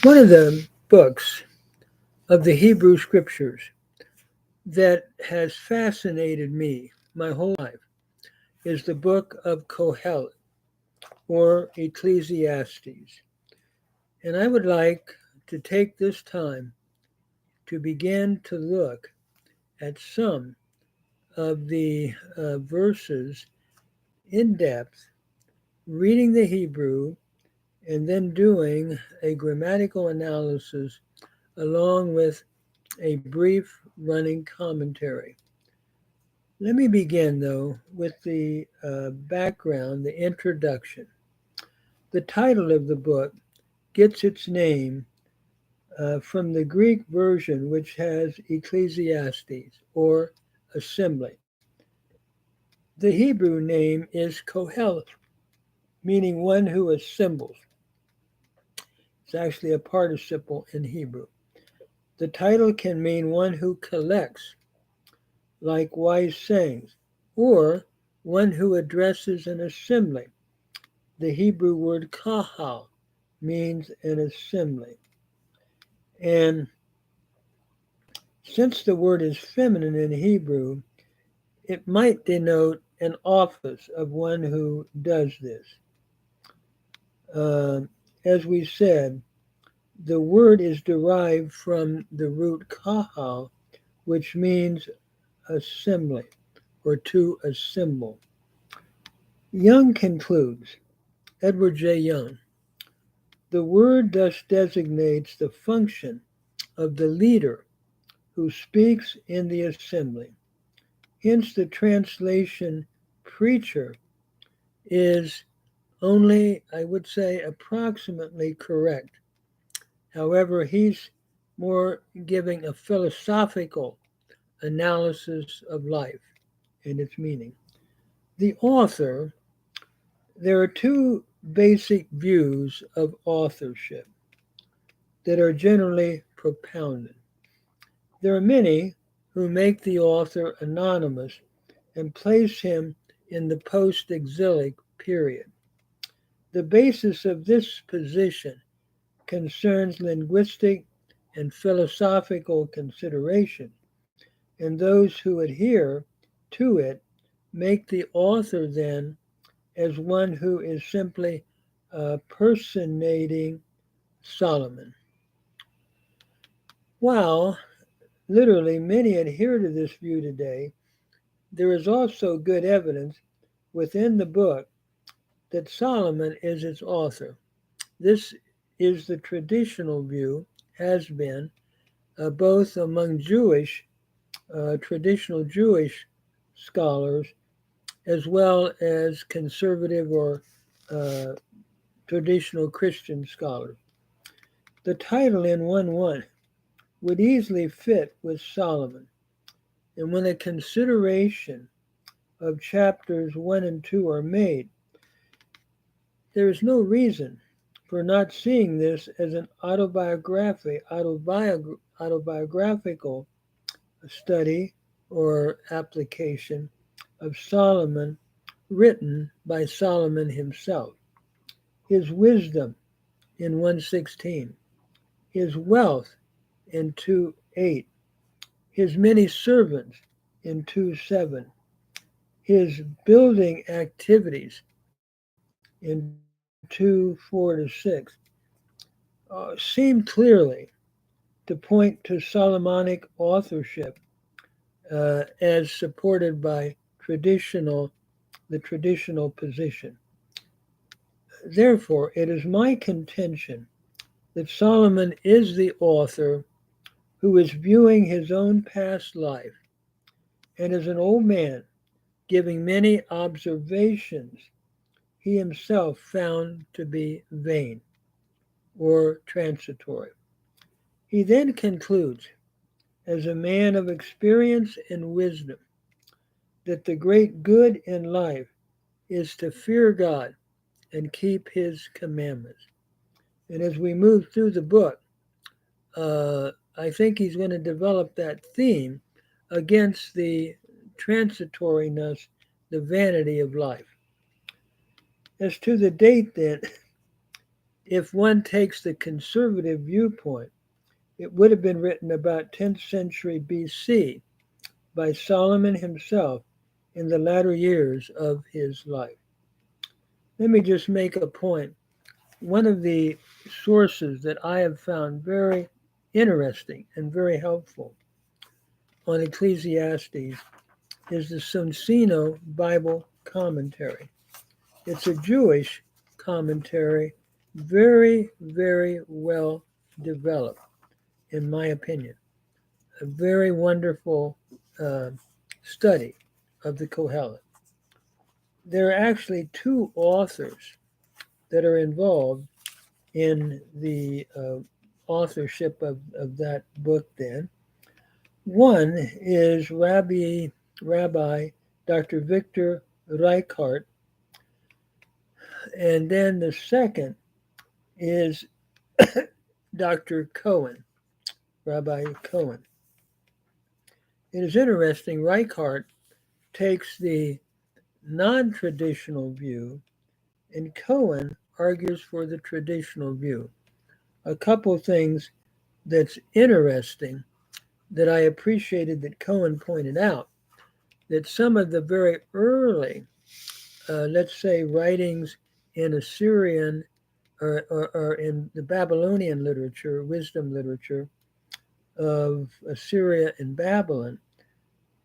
One of the books of the Hebrew scriptures that has fascinated me my whole life is the book of Kohelet or Ecclesiastes. And I would like to take this time to begin to look at some of the verses in depth, reading the Hebrew, and then doing a grammatical analysis along with a brief running commentary. Let me begin, though, with the background, the introduction. The title of the book gets its name from the Greek version, which has Ecclesiastes, or assembly. The Hebrew name is Kohelet, meaning one who assembles. It's actually a participle in Hebrew. The title can mean one who collects, like wise sayings, or one who addresses an assembly. The Hebrew word kahal means an assembly. And since the word is feminine in Hebrew, it might denote an office of one who does this. Uh, as we said, the word is derived from the root kahal, which means assembly or to assemble. Young concludes, Edward J. Young, the word thus designates the function of the leader who speaks in the assembly. Hence, the translation preacher is only, I would say, approximately correct. However, he's more giving a philosophical analysis of life and its meaning. The author, there are two basic views of authorship that are generally propounded. There are many who make the author anonymous and place him in the post exilic period. The basis of this position concerns linguistic and philosophical consideration, and those who adhere to it make the author then as one who is simply personating Solomon. While literally many adhere to this view today, there is also good evidence within the book that Solomon is its author. This is the traditional view, has been, both among traditional Jewish scholars, as well as conservative or uh, traditional Christian scholars. The title in 1:1 would easily fit with Solomon, and when a consideration of chapters 1 and 2 are made, there is no reason for not seeing this as an autobiographical study or application of Solomon written by Solomon himself. His wisdom in 1:16, his wealth in 2:8, his many servants in 2:7, his building activities in 2:4-6 seem clearly to point to Solomonic authorship as supported by the traditional position. Therefore, it is my contention that Solomon is the author who is viewing his own past life and as an old man giving many observations he himself found to be vain or transitory. He then concludes, as a man of experience and wisdom, that the great good in life is to fear God and keep his commandments. And as we move through the book, I think he's going to develop that theme against the transitoriness, the vanity of life. As to the date, then, if one takes the conservative viewpoint, it would have been written about 10th century BC by Solomon himself in the latter years of his life. Let me just make a point. One of the sources that I have found very interesting and very helpful on Ecclesiastes is the Suncino Bible commentary. It's a Jewish commentary, very, very well developed, in my opinion. A very wonderful study of the Kohelet. There are actually two authors that are involved in the authorship of that book then. One is Rabbi Dr. Victor Reichart, and then the second is Dr. Cohen, Rabbi Cohen. It is interesting, Reichart takes the non-traditional view, and Cohen argues for the traditional view. A couple things that's interesting that I appreciated that Cohen pointed out, that some of the very early, let's say, writings in Assyrian or in the Babylonian literature, wisdom literature of Assyria and Babylon,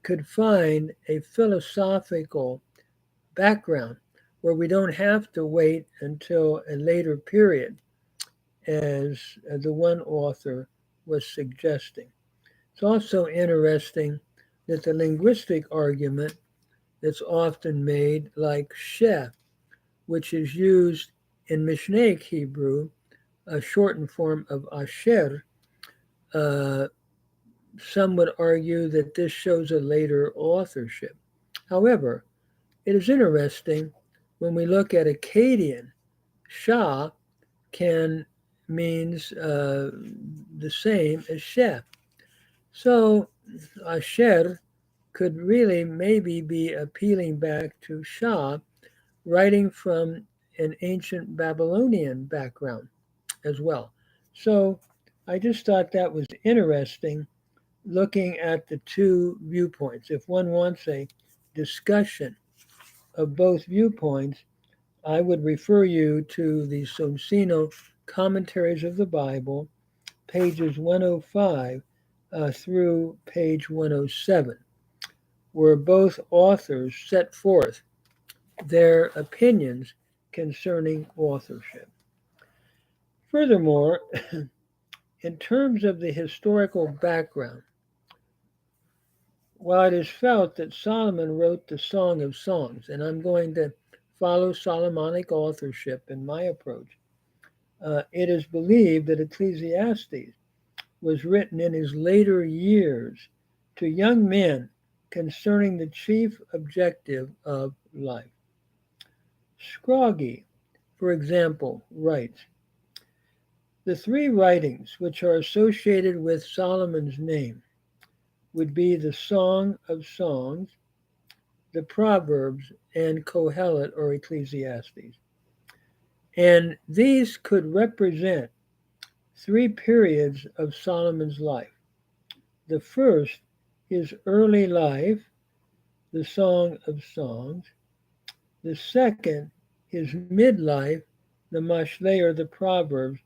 could find a philosophical background where we don't have to wait until a later period, as the one author was suggesting. It's also interesting that the linguistic argument that's often made, like sheh, which is used in Mishnaic Hebrew, a shortened form of asher, some would argue that this shows a later authorship. However, it is interesting when we look at Akkadian, shah means the same as sheh. So asher could really maybe be appealing back to Shah, writing from an ancient Babylonian background as well. So I just thought that was interesting, looking at the two viewpoints. If one wants a discussion of both viewpoints, I would refer you to the Suncino Commentaries of the Bible, pages 105 through page 107, where both authors set forth their opinions concerning authorship. Furthermore, in terms of the historical background, while it is felt that Solomon wrote the Song of Songs, and I'm going to follow Solomonic authorship in my approach, it is believed that Ecclesiastes was written in his later years to young men concerning the chief objective of life. Scroggie, for example, writes, the three writings which are associated with Solomon's name would be the Song of Songs, the Proverbs, and Kohelet or Ecclesiastes. And these could represent three periods of Solomon's life. The first, his early life, the Song of Songs. The second, his midlife, the Mashleh or the Proverbs.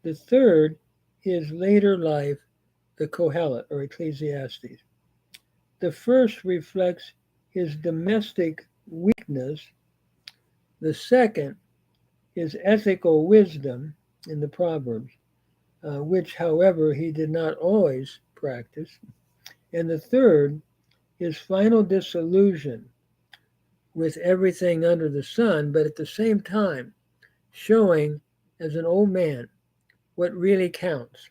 The third, his later life, the Kohelet or Ecclesiastes. The first reflects his domestic weakness. The second, his ethical wisdom in the Proverbs, which, however, he did not always practice. And the third, his final disillusion with everything under the sun, but at the same time showing as an old man what really counts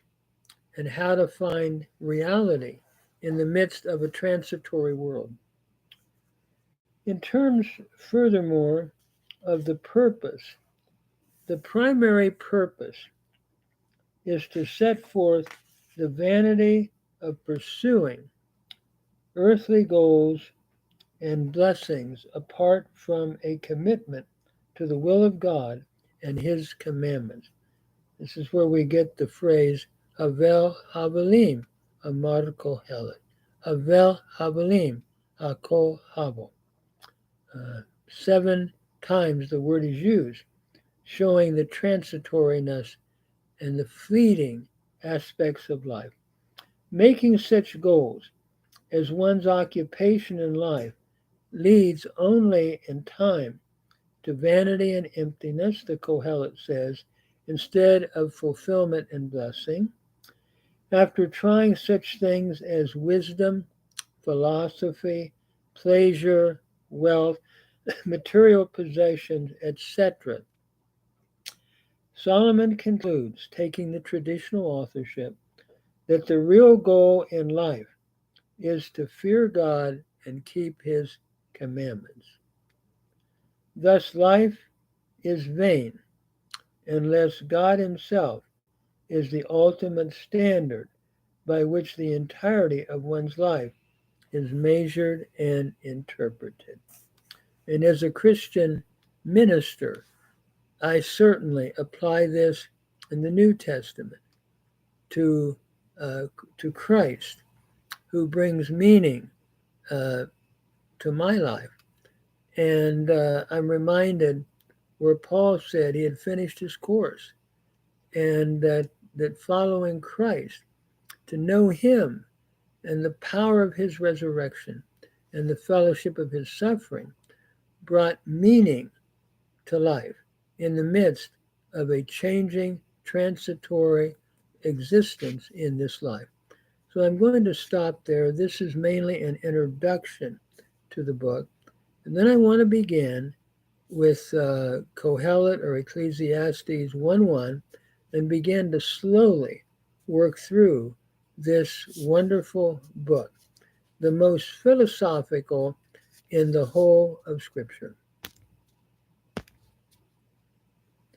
and how to find reality in the midst of a transitory world. In terms, furthermore, of the purpose, the primary purpose is to set forth the vanity of pursuing earthly goals and blessings apart from a commitment to the will of God and His commandments. This is where we get the phrase Havel Havalim, Amar Kohelet. Havel Havalim, Akol Havel. 7 times the word is used, showing the transitoriness and the fleeting aspects of life. Making such goals as one's occupation in life leads only in time to vanity and emptiness, the Kohelet says, instead of fulfillment and blessing. After trying such things as wisdom, philosophy, pleasure, wealth, material possessions, etc., Solomon concludes, taking the traditional authorship, that the real goal in life is to fear God and keep his commandments. Thus, life is vain unless God himself is the ultimate standard by which the entirety of one's life is measured and interpreted. And as a Christian minister, I certainly apply this in the New Testament to Christ, who brings meaning to my life. And I'm reminded where Paul said he had finished his course, and that following Christ, to know him and the power of his resurrection and the fellowship of his suffering brought meaning to life in the midst of a changing, transitory existence in this life. So I'm going to stop there. This is mainly an introduction to the book. And then I want to begin with Kohelet or Ecclesiastes 1:1 and begin to slowly work through this wonderful book, the most philosophical in the whole of Scripture.